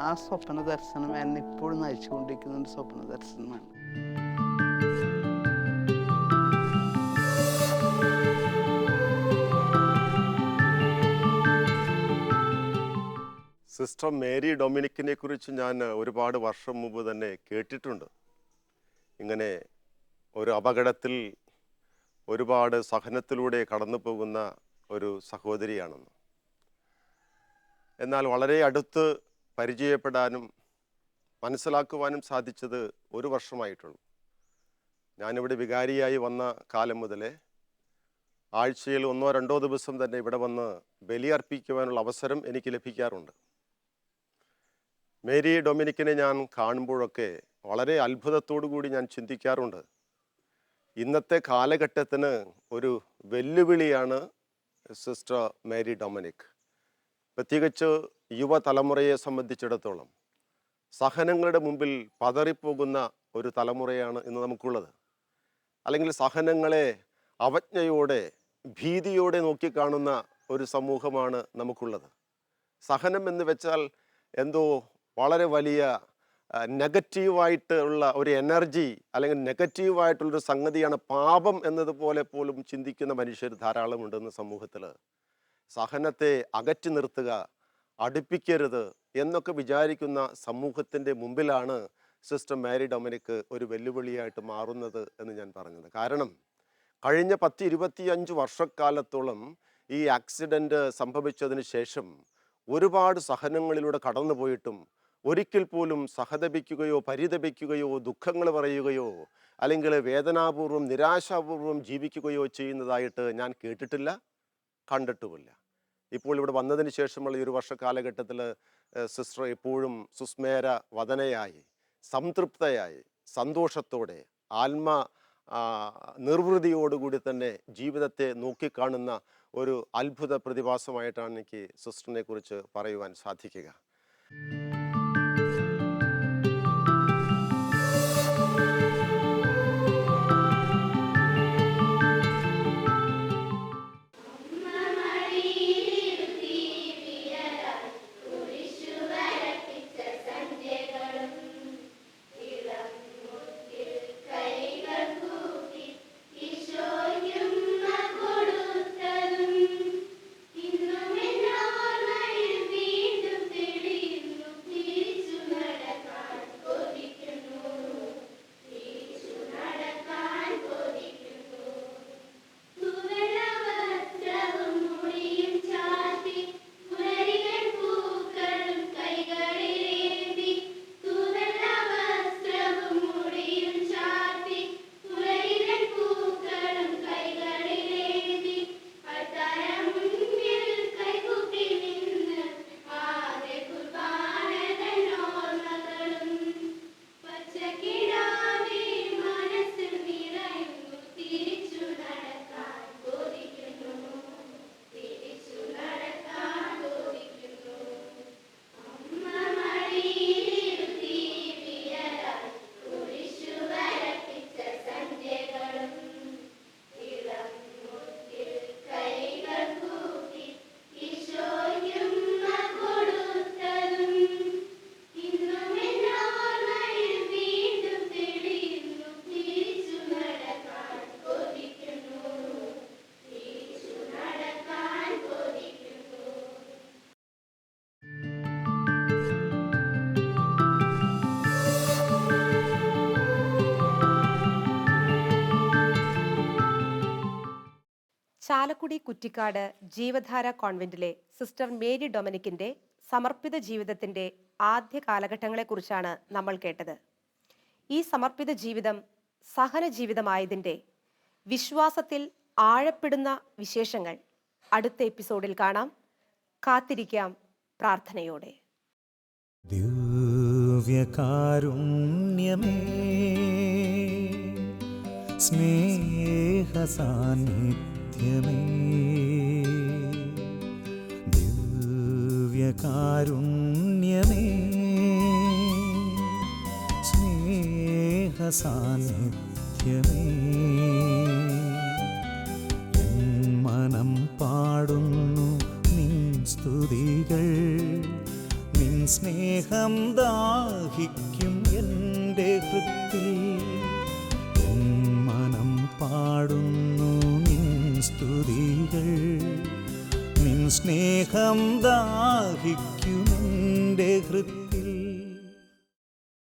ആ സ്വപ്ന ദർശനം എന്നെ ഇപ്പോഴും നയിച്ചുകൊണ്ടിരിക്കുന്ന ഒരു സ്വപ്ന ദർശനമാണ്. സിസ്റ്റർ മേരി ഡൊമിനിക്കിനെ കുറിച്ച് ഞാൻ ഒരുപാട് വർഷം മുമ്പ് തന്നെ കേട്ടിട്ടുണ്ട്. ഇങ്ങനെ ഒരു അപകടത്തിൽ ഒരുപാട് സഹനത്തിലൂടെ കടന്നു പോകുന്ന ഒരു സഹോദരിയാണെന്ന്. എന്നാൽ വളരെ അടുത്ത് പരിചയപ്പെടാനും മനസ്സിലാക്കുവാനും സാധിച്ചത് ഒരു വർഷമായിട്ടുള്ളൂ. ഞാനിവിടെ വികാരിയായി വന്ന കാലം മുതലേ ആഴ്ചയിൽ 1-2 ദിവസം തന്നെ ഇവിടെ വന്ന് ബലിയർപ്പിക്കുവാനുള്ള അവസരം എനിക്ക് ലഭിക്കാറുണ്ട്. മേരി ഡൊമിനിക്കിനെ ഞാൻ കാണുമ്പോഴൊക്കെ വളരെ അത്ഭുതത്തോടു കൂടി ഞാൻ ചിന്തിക്കാറുണ്ട്. ഇന്നത്തെ കാലഘട്ടത്തിന് ഒരു വെല്ലുവിളിയാണ് സിസ്റ്റർ മേരി ഡൊമിനിക്. പ്രത്യേകിച്ച് യുവതലമുറയെ സംബന്ധിച്ചിടത്തോളം സഹനങ്ങളുടെ മുമ്പിൽ പതറിപ്പോകുന്ന ഒരു തലമുറയാണ് ഇന്ന് നമുക്കുള്ളത്. അല്ലെങ്കിൽ സഹനങ്ങളെ അവജ്ഞയോടെ ഭീതിയോടെ നോക്കിക്കാണുന്ന ഒരു സമൂഹമാണ് നമുക്കുള്ളത്. സഹനം എന്ന് വെച്ചാൽ എന്തോ വളരെ വലിയ നെഗറ്റീവായിട്ടുള്ള ഒരു എനർജി അല്ലെങ്കിൽ നെഗറ്റീവായിട്ടുള്ളൊരു സംഗതിയാണ്, പാപം എന്നതുപോലെ പോലും ചിന്തിക്കുന്ന മനുഷ്യർ ധാരാളമുണ്ടെന്ന് സമൂഹത്തിൽ. സഹനത്തെ അകറ്റി നിർത്തുക, അടുപ്പിക്കരുത് എന്നൊക്കെ വിചാരിക്കുന്ന സമൂഹത്തിൻ്റെ മുമ്പിലാണ് സിസ്റ്റർ മേരി ഡൊമിനിക് ഒരു വെല്ലുവിളിയായിട്ട് മാറുന്നത് എന്ന് ഞാൻ പറഞ്ഞത്. കാരണം കഴിഞ്ഞ 10-25 വർഷക്കാലത്തോളം ഈ ആക്സിഡൻറ്റ് സംഭവിച്ചതിന് ശേഷം ഒരുപാട് സഹനങ്ങളിലൂടെ കടന്നു പോയിട്ടും ഒരിക്കൽ പോലും സഹതപിക്കുകയോ പരിതപിക്കുകയോ ദുഃഖങ്ങൾ പറയുകയോ അല്ലെങ്കിൽ വേദനാപൂർവ്വം നിരാശാപൂർവ്വം ജീവിക്കുകയോ ചെയ്യുന്നതായിട്ട് ഞാൻ കേട്ടിട്ടില്ല, കണ്ടിട്ടുമില്ല. ഇപ്പോൾ ഇവിടെ വന്നതിന് ശേഷമുള്ള ഈ ഒരു വർഷക്കാലഘട്ടത്തിൽ സിസ്റ്റർ എപ്പോഴും സുസ്മേര വദനയായി, സംതൃപ്തയായി, സന്തോഷത്തോടെ, നിർവൃതിയോടുകൂടി തന്നെ ജീവിതത്തെ നോക്കിക്കാണുന്ന ഒരു അത്ഭുത പ്രതിഭാസമായിട്ടാണ് എനിക്ക് സിസ്റ്ററിനെ കുറിച്ച് പറയുവാൻ സാധിക്കുക. ചാലക്കുടി കുറ്റിക്കാട് ജീവധാര കോൺവെന്റിലെ സിസ്റ്റർ മേരി ഡൊമിനിക്കിന്റെ സമർപ്പിത ജീവിതത്തിന്റെ ആദ്യ കാലഘട്ടങ്ങളെക്കുറിച്ചാണ് നമ്മൾ കേട്ടത്. ഈ സമർപ്പിത ജീവിതം സഹന ജീവിതമായതിൻ്റെ വിശ്വാസത്തിൽ ആഴപ്പെടുന്ന വിശേഷങ്ങൾ അടുത്ത എപ്പിസോഡിൽ കാണാം. കാത്തിരിക്കാം പ്രാർത്ഥനയോടെ. ദിവ്യകാരുണ്യമേ, സ്നേഹസാന്നിധ്യമേ, ദിവ്യകാരുണ്യമേ, സ്നേഹസാന്നിധ്യമേ, എൻ മനം പാടുന്നു നിൻ സ്തുതികൾ. നിൻ സ്നേഹം ദാഹിക്കും എൻ്റെ ഹൃത്തിൽ. എൻ മനം പാടുന്നു നിൻ സ്തുതികൾ. നിൻ സ്നേഹം ദാഹിക്കും എൻ്റെ ഹൃത്തിൽ.